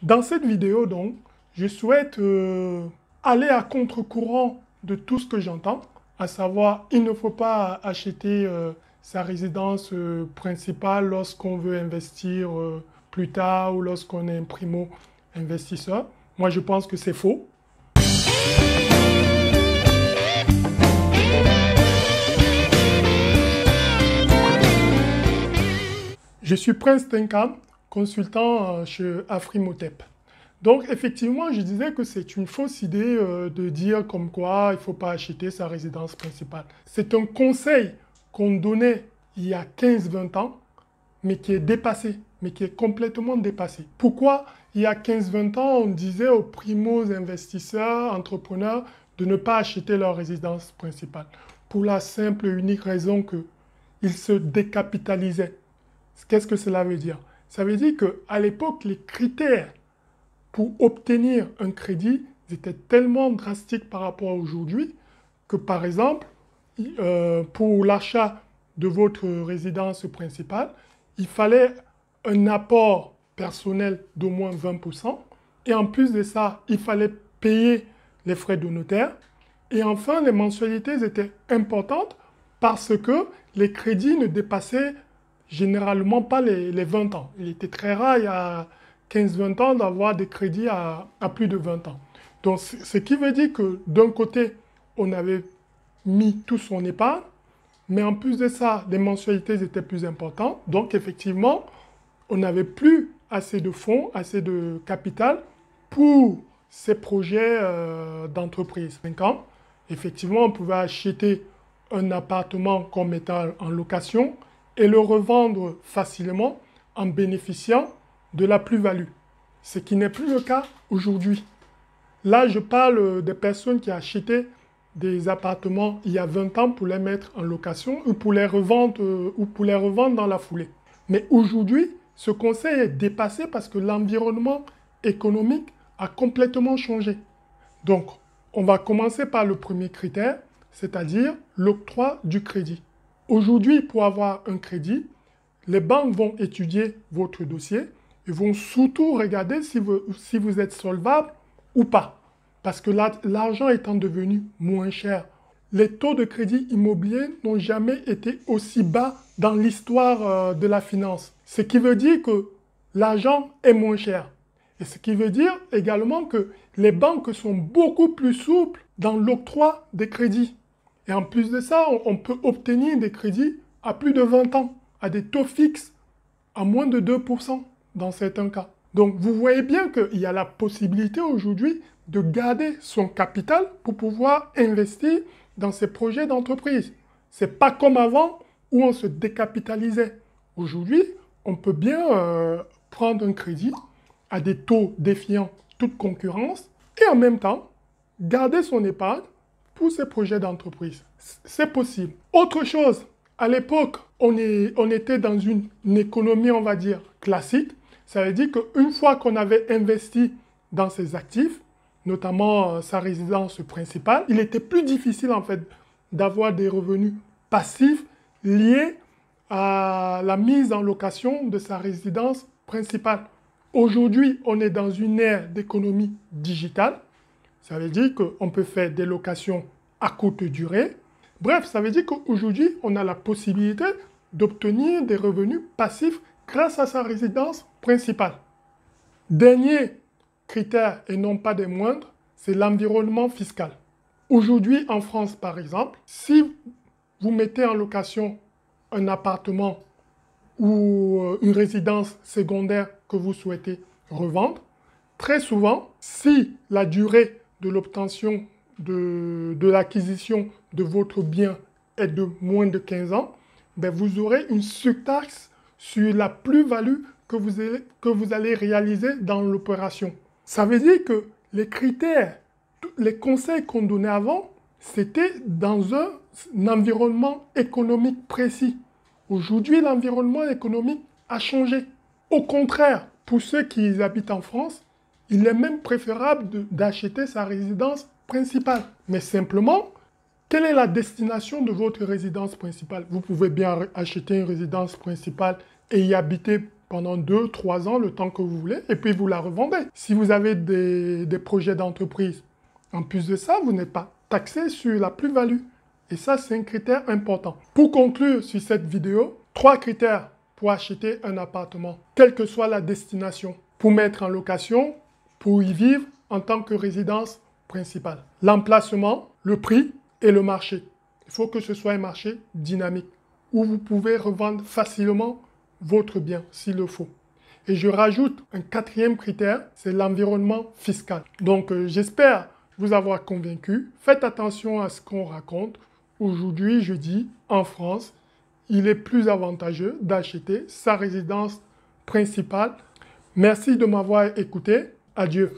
Dans cette vidéo, donc, je souhaite aller à contre-courant de tout ce que j'entends, à savoir, il ne faut pas acheter sa résidence principale lorsqu'on veut investir plus tard ou lorsqu'on est un primo-investisseur. Moi, je pense que c'est faux. Je suis Prince Tenkam, consultant chez Afrimotep. Donc, effectivement, je disais que c'est une fausse idée de dire comme quoi il ne faut pas acheter sa résidence principale. C'est un conseil qu'on donnait il y a 15-20 ans, mais qui est dépassé, mais qui est complètement dépassé. Pourquoi il y a 15-20 ans, on disait aux primo-investisseurs, entrepreneurs, de ne pas acheter leur résidence principale? Pour la simple et unique raison qu'ils se décapitalisaient. Qu'est-ce que cela veut dire? Ça veut dire qu'à l'époque, les critères pour obtenir un crédit étaient tellement drastiques par rapport à aujourd'hui que, par exemple, pour l'achat de votre résidence principale, il fallait un apport personnel d'au moins 20%. Et en plus de ça, il fallait payer les frais de notaire. Et enfin, les mensualités étaient importantes parce que les crédits ne dépassaient généralement pas les 20 ans. Il était très rare il y a 15-20 ans d'avoir des crédits à plus de 20 ans. Donc, ce qui veut dire que d'un côté, on avait mis tout son épargne, mais en plus de ça, les mensualités étaient plus importantes. Donc, effectivement, on n'avait plus assez de fonds, assez de capital pour ces projets d'entreprise. Effectivement, on pouvait acheter un appartement qu'on mettait en location et le revendre facilement en bénéficiant de la plus-value. Ce qui n'est plus le cas aujourd'hui. Là, je parle des personnes qui achetaient des appartements il y a 20 ans pour les mettre en location ou pour les revendre dans la foulée. Mais aujourd'hui, ce conseil est dépassé parce que l'environnement économique a complètement changé. Donc, on va commencer par le premier critère, c'est-à-dire l'octroi du crédit. Aujourd'hui, pour avoir un crédit, les banques vont étudier votre dossier et vont surtout regarder si vous êtes solvable ou pas. Parce que l'argent étant devenu moins cher, les taux de crédit immobilier n'ont jamais été aussi bas dans l'histoire de la finance. Ce qui veut dire que l'argent est moins cher. Et ce qui veut dire également que les banques sont beaucoup plus souples dans l'octroi des crédits. Et en plus de ça, on peut obtenir des crédits à plus de 20 ans, à des taux fixes à moins de 2% dans certains cas. Donc vous voyez bien qu'il y a la possibilité aujourd'hui de garder son capital pour pouvoir investir dans ces projets d'entreprise. Ce n'est pas comme avant où on se décapitalisait. Aujourd'hui, on peut bien prendre un crédit à des taux défiant toute concurrence et en même temps garder son épargne pour ces projets d'entreprise. C'est possible. Autre chose, à l'époque, on était dans une économie, on va dire, classique. Ça veut dire qu'une fois qu'on avait investi dans ses actifs, notamment sa résidence principale, il était plus difficile en fait d'avoir des revenus passifs liés à la mise en location de sa résidence principale. Aujourd'hui, on est dans une ère d'économie digitale. Ça veut dire qu'on peut faire des locations à courte durée. Bref, ça veut dire qu'aujourd'hui, on a la possibilité d'obtenir des revenus passifs grâce à sa résidence principale. Dernier critère, et non pas des moindres, c'est l'environnement fiscal. Aujourd'hui, en France, par exemple, si vous mettez en location un appartement ou une résidence secondaire que vous souhaitez revendre, très souvent, si la durée de l'obtention de l'acquisition de votre bien est de moins de 15 ans, ben vous aurez une surtaxe sur la plus-value que vous allez réaliser dans l'opération. Ça veut dire que les critères, les conseils qu'on donnait avant, c'était dans un environnement économique précis. Aujourd'hui, l'environnement économique a changé. Au contraire, pour ceux qui habitent en France, il est même préférable d'acheter sa résidence principale. Mais simplement, quelle est la destination de votre résidence principale? Vous pouvez bien acheter une résidence principale et y habiter pendant 2, 3 ans, le temps que vous voulez, et puis vous la revendez. Si vous avez des projets d'entreprise, en plus de ça, vous n'êtes pas taxé sur la plus-value. Et ça, c'est un critère important. Pour conclure sur cette vidéo, 3 critères pour acheter un appartement, quelle que soit la destination, pour mettre en location, pour y vivre en tant que résidence principale. L'emplacement, le prix et le marché. Il faut que ce soit un marché dynamique où vous pouvez revendre facilement votre bien s'il le faut. Et je rajoute un 4e critère, c'est l'environnement fiscal. Donc j'espère vous avoir convaincu. Faites attention à ce qu'on raconte. Aujourd'hui, je dis, en France, il est plus avantageux d'acheter sa résidence principale. Merci de m'avoir écouté. Adieu.